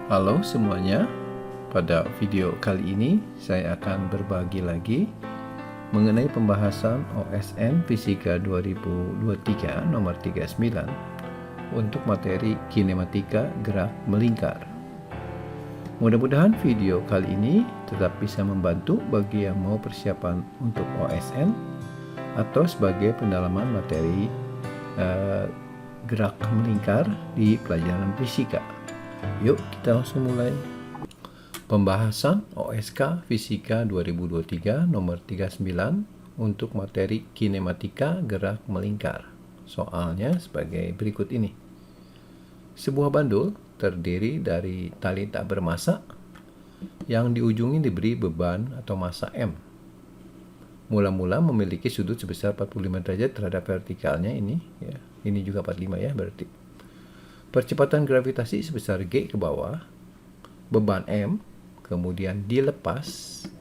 Halo semuanya, pada video kali ini saya akan berbagi lagi mengenai pembahasan OSN Fisika 2023 nomor 39 untuk materi kinematika gerak melingkar. Mudah-mudahan video kali ini tetap bisa membantu bagi yang mau persiapan untuk OSN atau sebagai pendalaman materi gerak melingkar di pelajaran fisika. Yuk kita langsung mulai. Pembahasan OSK Fisika 2023 nomor 39 untuk materi kinematika gerak melingkar. Soalnya sebagai berikut ini. Sebuah bandul terdiri dari tali tak bermassa yang di ujungnya diberi beban atau massa M. Mula-mula memiliki sudut sebesar 45 derajat terhadap vertikalnya ini ya. Ini juga 45 ya berarti. Percepatan gravitasi sebesar G ke bawah, beban M, kemudian dilepas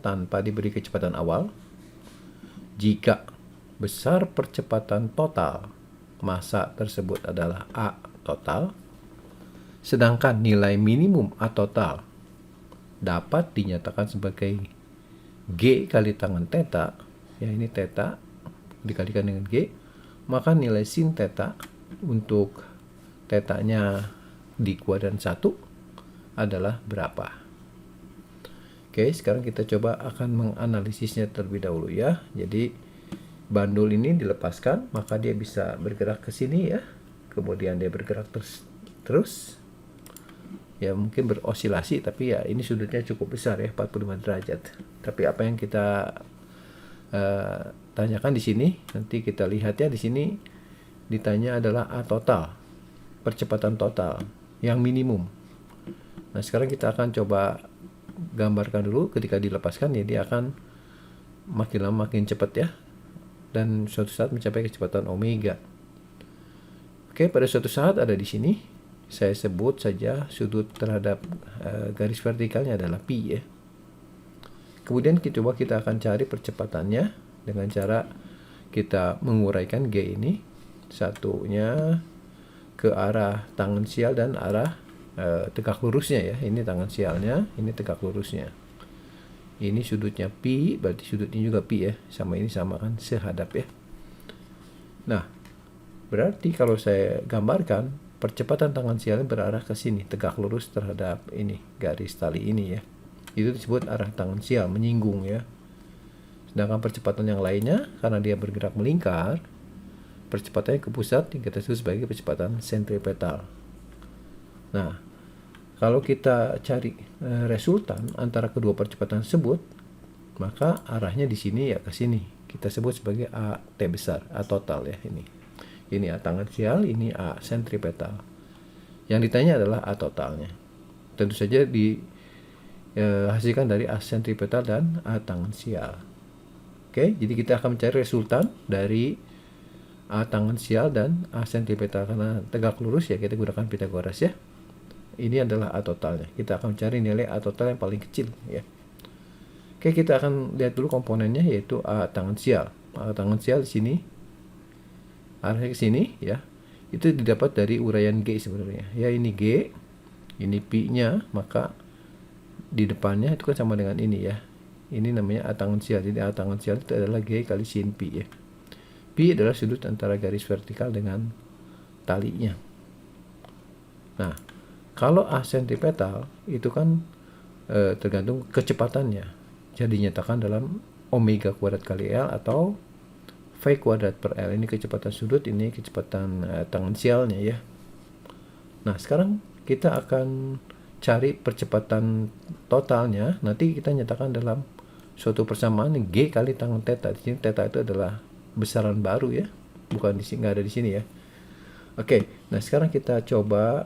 tanpa diberi kecepatan awal. Jika besar percepatan total, massa tersebut adalah A total, sedangkan nilai minimum A total dapat dinyatakan sebagai G kali tangan theta, ya ini theta dikalikan dengan G, maka nilai sin theta untuk tetanya di kuadran 1 adalah berapa. Oke, sekarang kita coba akan menganalisisnya terlebih dahulu ya. Jadi bandul ini dilepaskan, maka dia bisa bergerak ke sini ya. Kemudian dia bergerak terus. Ya mungkin berosilasi, tapi ya ini sudutnya cukup besar ya, 45 derajat. Tapi apa yang kita tanyakan di sini, nanti kita lihat ya di sini ditanya adalah A total. Percepatan total yang minimum. Nah sekarang kita akan coba gambarkan dulu. Ketika dilepaskan ya dia akan makin lama makin cepat ya, dan suatu saat mencapai kecepatan omega. Oke, pada suatu saat ada di sini saya sebut saja sudut terhadap garis vertikalnya adalah pi ya. Kemudian kita akan cari percepatannya dengan cara kita menguraikan G ini, satunya ke arah tangan sial dan arah tegak lurusnya ya. Ini tangan sialnya, ini tegak lurusnya. Ini sudutnya pi, berarti sudutnya juga pi ya. Sama ini sama kan, sehadap ya. Nah, berarti kalau saya gambarkan, percepatan tangan sialnya berarah ke sini, tegak lurus terhadap ini, garis tali ini ya. Itu disebut arah tangan sial, menyinggung ya. Sedangkan percepatan yang lainnya, karena dia bergerak melingkar, percepatannya ke pusat yang kita sebut sebagai percepatan sentripetal. Nah, kalau kita cari resultan antara kedua percepatan tersebut, maka arahnya di sini ya ke sini. Kita sebut sebagai A T besar, A total ya ini. Ini A tangan sial, ini A sentripetal. Yang ditanya adalah A totalnya. Tentu saja dihasilkan dari A sentripetal dan A tangan sial. Oke, jadi kita akan mencari resultan dari A tangan sial dan A sentripetal. Karena tegak lurus ya kita gunakan Pythagoras ya. Ini adalah A totalnya. Kita akan mencari nilai A total yang paling kecil ya. Oke, kita akan lihat dulu komponennya, yaitu A tangan sial. A tangan sial di sini arahnya ke sini ya. Itu didapat dari uraian G sebenarnya. Ya ini G, ini pi-nya, maka di depannya itu kan sama dengan ini ya. Ini namanya A tangan sial. Jadi A tangan sial itu adalah G kali sin pi ya. Pi adalah sudut antara garis vertikal dengan talinya. Nah, kalau A sentripetal itu kan tergantung kecepatannya. Jadi dinyatakan dalam omega kuadrat kali L atau V kuadrat per L. Ini kecepatan sudut, ini kecepatan tangan sialnya ya. Nah, sekarang kita akan cari percepatan totalnya. Nanti kita nyatakan dalam suatu persamaan G kali tangan theta. Di sini theta itu adalah besaran baru ya, bukan di sini, nggak ada di sini ya. Oke, nah sekarang kita coba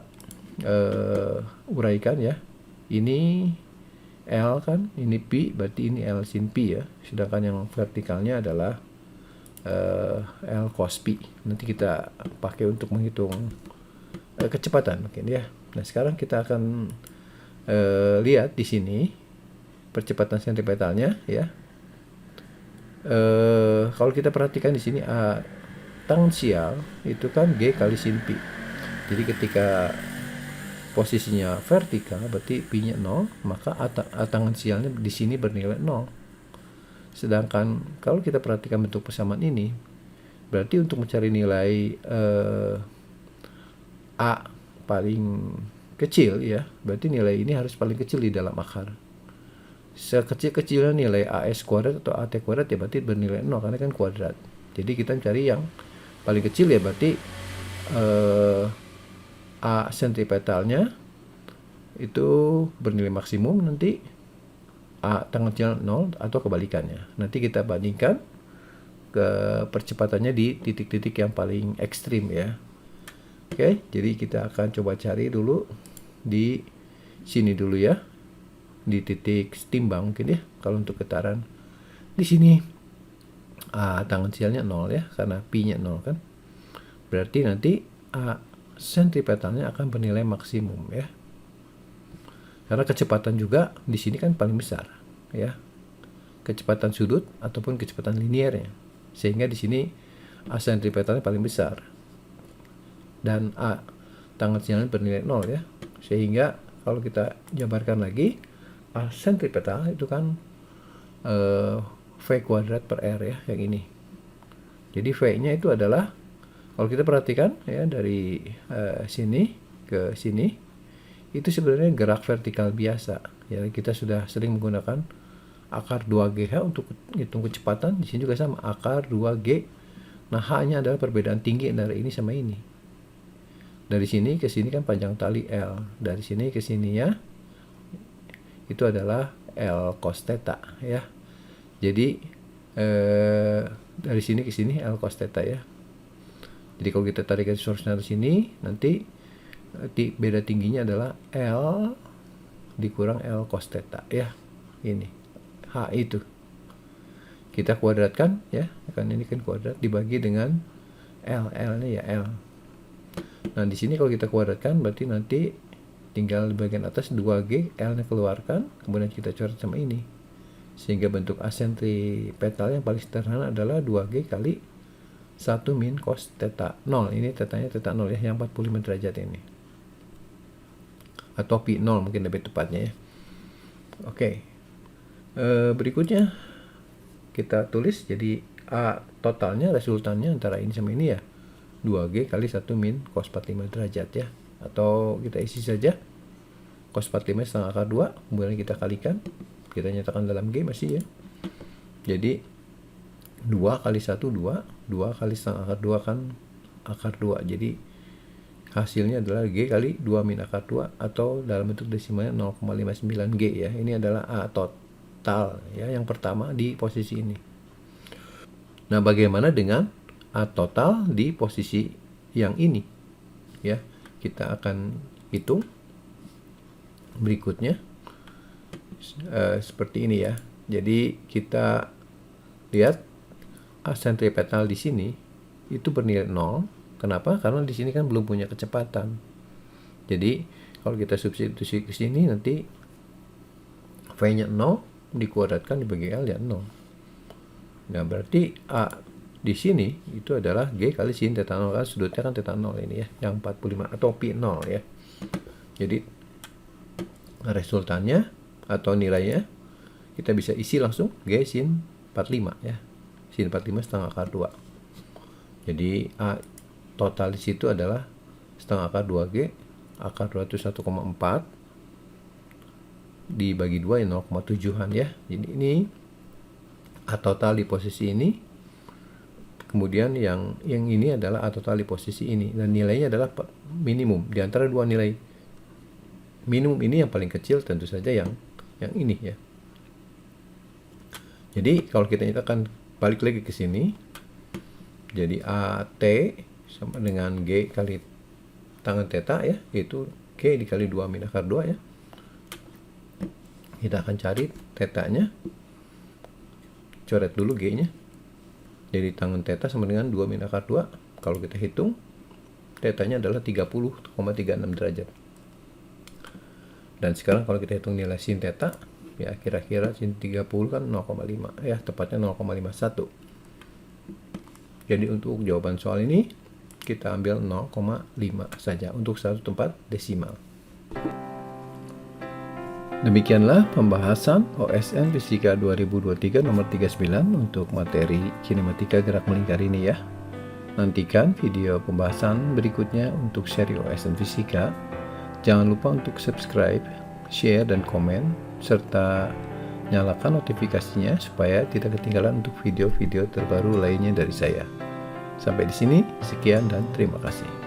uraikan ya. Ini L kan, ini pi, berarti ini L sin pi ya. Sedangkan yang vertikalnya adalah L cos pi. Nanti kita pakai untuk menghitung kecepatan mungkin ya. Nah sekarang kita akan lihat di sini percepatan sentripetalnya ya. Kalau kita perhatikan di sini A tangan sial itu kan G kali sin pi. Jadi ketika posisinya vertikal, berarti pi-nya 0, maka tangensialnya di sini bernilai 0. Sedangkan kalau kita perhatikan bentuk persamaan ini, berarti untuk mencari nilai A paling kecil ya, berarti nilai ini harus paling kecil di dalam akar. Sekecil-kecilnya nilai AS kuadrat atau AT kuadrat ya berarti bernilai 0 karena kan kuadrat. Jadi kita cari yang paling kecil ya, berarti A sentripetalnya itu bernilai maksimum, nanti A tangensial 0 atau kebalikannya. Nanti kita bandingkan ke percepatannya di titik-titik yang paling ekstrim ya. Oke, jadi kita akan coba cari dulu di sini dulu ya. Di titik timbang mungkin ya, kalau untuk getaran. Di sini A tangensialnya 0 ya, karena pi-nya 0 kan. Berarti nanti A sentripetalnya akan bernilai maksimum ya. Karena kecepatan juga di sini kan paling besar ya. Kecepatan sudut ataupun kecepatan linearnya. Sehingga di sini A sentripetalnya paling besar. Dan A tangensialnya bernilai 0 ya. Sehingga kalau kita jabarkan lagi, A sentripetal itu kan V kuadrat per R ya, yang ini. Jadi V-nya itu adalah, kalau kita perhatikan ya dari sini ke sini, itu sebenarnya gerak vertikal biasa. Ya, kita sudah sering menggunakan akar 2GH untuk hitung kecepatan. Di sini juga sama, akar 2G. Nah, H-nya adalah perbedaan tinggi dari ini sama ini. Dari sini ke sini kan panjang tali L. Dari sini ke sini ya, itu adalah L cos theta ya. Jadi dari sini ke sini L cos theta ya. Jadi kalau kita tarik garis horizontal dari sini, nanti beda tingginya adalah L dikurang L cos theta ya. Ini H itu. Kita kuadratkan ya, kan ini kan kuadrat dibagi dengan L-nya ya L. Nah, di sini kalau kita kuadratkan berarti nanti tinggal di bagian atas 2G, L-nya keluarkan, kemudian kita coret sama ini. Sehingga bentuk A sentripetal yang paling sederhana adalah 2G kali 1 min cos theta 0. Ini tetanya theta 0 ya, yang 45 derajat ini. Atau pi 0 mungkin lebih tepatnya ya. Oke. Berikutnya kita tulis, jadi A totalnya, resultannya antara ini sama ini ya, 2G kali 1 min cos 45 derajat ya. Atau kita isi saja cos 45 setengah akar 2, kemudian kita kalikan, kita nyatakan dalam G masih ya. Jadi 2 kali 1 2, 2 kali setengah akar 2 kan akar 2. Jadi hasilnya adalah G kali 2 min akar 2, atau dalam bentuk desimalnya 0,59 G ya. Ini adalah A total ya, yang pertama di posisi ini. Nah, bagaimana dengan A total di posisi yang ini ya? Kita akan hitung berikutnya seperti ini ya. Jadi kita lihat A sentripetal di sini itu bernilai 0. Kenapa? Karena di sini kan belum punya kecepatan. Jadi kalau kita substitusi ke sini, nanti V-nya 0 dikuadratkan dibagi L ya 0. Nah, berarti A di sini itu adalah G kali sin theta 0, kan sudutnya kan theta 0 ini ya, yang 45 atau pi 0 ya. Jadi resultannya atau nilainya kita bisa isi langsung G sin 45 ya. Sin 45 setengah akar 2. Jadi A total di situ adalah setengah akar 2G, akar 2 itu 1,4 dibagi 2 ya 0,7an ya. Jadi ini A total di posisi ini. Kemudian yang ini adalah A total di posisi ini, dan nilainya adalah minimum di antara dua nilai. Minimum ini yang paling kecil, tentu saja yang ini ya. Jadi kalau kita nyatakan, balik lagi ke sini, jadi AT sama dengan G kali tangen theta ya, yaitu G dikali 2 min akar 2 ya. Kita akan cari theta-nya. Coret dulu G-nya. Jadi tangen theta sama dengan 2 min akar 2. Kalau kita hitung, theta-nya adalah 30,36 derajat. Dan sekarang kalau kita hitung nilai sin theta, ya kira-kira sin 30 kan 0,5 ya, tepatnya 0,51. Jadi untuk jawaban soal ini kita ambil 0,5 saja untuk satu tempat desimal. Demikianlah pembahasan OSN Fisika 2023 nomor 39 untuk materi kinematika gerak melingkar ini ya. Nantikan video pembahasan berikutnya untuk seri OSN Fisika. Jangan lupa untuk subscribe, share, dan komen, serta nyalakan notifikasinya supaya tidak ketinggalan untuk video-video terbaru lainnya dari saya. Sampai di sini, sekian dan terima kasih.